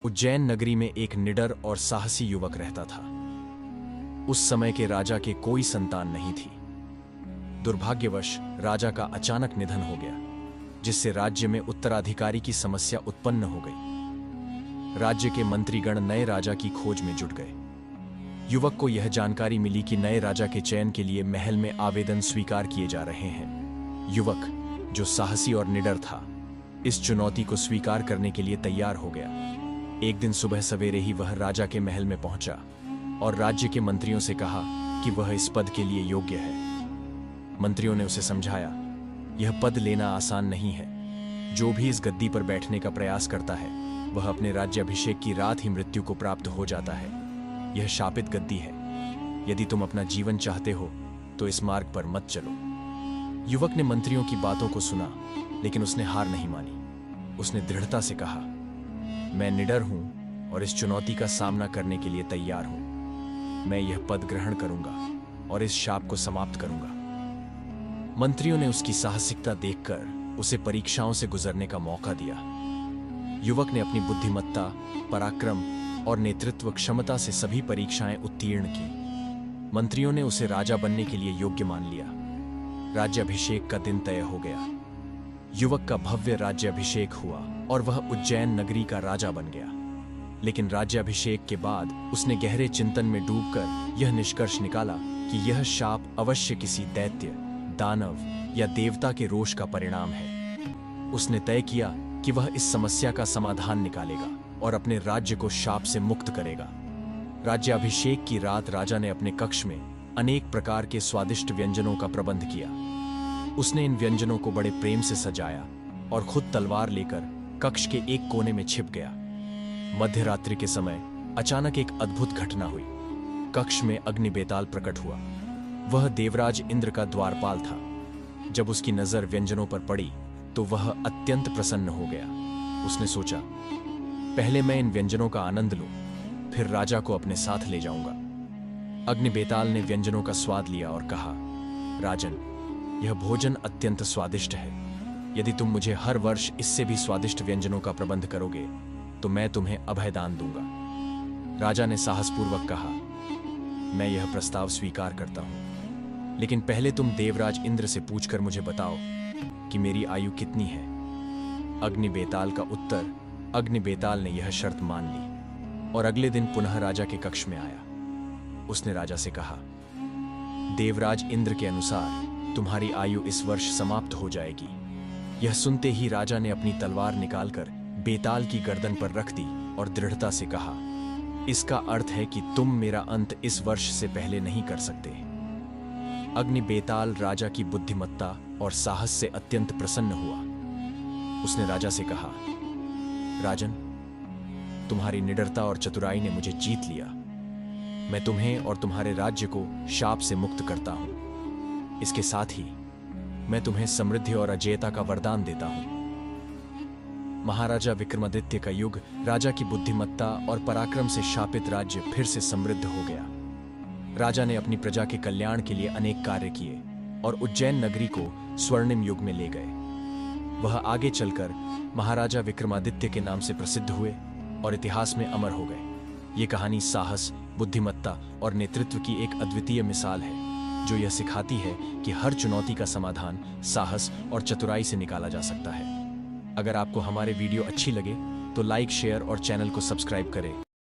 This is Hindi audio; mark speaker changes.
Speaker 1: उज्जैन नगरी में एक निडर और साहसी युवक रहता था। उस समय के राजा के कोई संतान नहीं थी। दुर्भाग्यवश राजा का अचानक निधन हो गया, जिससे राज्य में उत्तराधिकारी की समस्या उत्पन्न हो गई। राज्य के मंत्रीगण नए राजा की खोज में जुट गए। युवक को यह जानकारी मिली कि नए राजा के चयन के लिए महल में आवेदन स्वीकार किए जा रहे हैं। युवक, जो साहसी और निडर था, इस चुनौती को स्वीकार करने के लिए तैयार हो गया। एक दिन सुबह सवेरे ही वह राजा के महल में पहुंचा और राज्य के मंत्रियों से कहा कि वह इस पद के लिए योग्य है। मंत्रियों ने उसे समझाया, यह पद लेना आसान नहीं है। जो भी इस गद्दी पर बैठने का प्रयास करता है, वह अपने राज्याभिषेक की रात ही मृत्यु को प्राप्त हो जाता है। यह शापित गद्दी है। यदि तुम अपना जीवन चाहते हो तो इस मार्ग पर मत चलो। युवक ने मंत्रियों की बातों को सुना, लेकिन उसने हार नहीं मानी। उसने दृढ़ता से कहा, मैं निडर हूं और इस चुनौती का सामना करने के लिए तैयार हूं। मैं यह पद ग्रहण करूंगा और इस शाप को समाप्त करूंगा। मंत्रियों ने उसकी साहसिकता देखकर उसे परीक्षाओं से गुजरने का मौका दिया। युवक ने अपनी बुद्धिमत्ता, पराक्रम और नेतृत्व क्षमता से सभी परीक्षाएं उत्तीर्ण की। मंत्रियों ने उसे राजा बनने के लिए योग्य मान लिया। राज्याभिषेक का दिन तय हो गया। युवक का भव्य राज्याभिषेक हुआ और वह उज्जैन नगरी का राजा बन गया। लेकिन राज्याभिषेक के बाद उसने गहरे चिंतन में डूबकर यह निष्कर्ष निकाला कि यह शाप अवश्य किसी दैत्य, दानव या देवता के रोष का परिणाम है। उसने तय किया कि वह इस समस्या का समाधान निकालेगा और अपने राज्य को शाप से मुक्त करेगा। राज्याभिषेक की रात राजा ने अपने कक्ष में अनेक प्रकार के स्वादिष्ट व्यंजनों का प्रबंध किया। उसने इन व्यंजनों को बड़े प्रेम से सजाया और खुद तलवार लेकर कक्ष के एक कोने में छिप गया। मध्य रात्रि के समय अचानक एक अद्भुत घटना हुई। कक्ष में अग्नि बेताल प्रकट हुआ। वह देवराज इंद्र का द्वारपाल था। जब उसकी नजर व्यंजनों पर पड़ी तो वह अत्यंत प्रसन्न हो गया। उसने सोचा, पहले मैं इन व्यंजनों का आनंद लूं, फिर राजा को अपने साथ ले जाऊंगा। अग्नि बेताल ने व्यंजनों का स्वाद लिया और कहा, राजन, यह भोजन अत्यंत स्वादिष्ट है। यदि तुम मुझे हर वर्ष इससे भी स्वादिष्ट व्यंजनों का प्रबंध करोगे तो मैं तुम्हें अभयदान दूंगा। राजा ने साहसपूर्वक कहा, मैं यह प्रस्ताव स्वीकार करता हूं, लेकिन पहले तुम देवराज इंद्र से पूछकर मुझे बताओ कि मेरी आयु कितनी है। अग्नि बेताल ने यह शर्त मान ली और अगले दिन पुनः राजा के कक्ष में आया। उसने राजा से कहा, देवराज इंद्र के अनुसार तुम्हारी आयु इस वर्ष समाप्त हो जाएगी। यह सुनते ही राजा ने अपनी तलवार निकालकर बेताल की गर्दन पर रख दी और दृढ़ता से कहा, इसका अर्थ है कि तुम मेरा अंत इस वर्ष से पहले नहीं कर सकते। अग्नि बेताल राजा की बुद्धिमत्ता और साहस से अत्यंत प्रसन्न हुआ। उसने राजा से कहा, राजन, तुम्हारी निडरता और चतुराई ने मुझे जीत लिया। मैं तुम्हें और तुम्हारे राज्य को शाप से मुक्त करता हूं। इसके साथ ही मैं तुम्हें समृद्धि और अजेयता का वरदान देता हूं। महाराजा विक्रमादित्य का युग राजा की बुद्धिमत्ता और पराक्रम से शापित राज्य फिर से समृद्ध हो गया। राजा ने अपनी प्रजा के कल्याण के लिए अनेक कार्य किए और उज्जैन नगरी को स्वर्णिम युग में ले गए। वह आगे चलकर महाराजा विक्रमादित्य के नाम से प्रसिद्ध हुए और इतिहास में अमर हो गए। ये कहानी साहस, बुद्धिमत्ता और नेतृत्व की एक अद्वितीय मिसाल है, जो यह सिखाती है कि हर चुनौती का समाधान साहस और चतुराई से निकाला जा सकता है। अगर आपको हमारे वीडियो अच्छी लगे तो लाइक, शेयर और चैनल को सब्सक्राइब करें।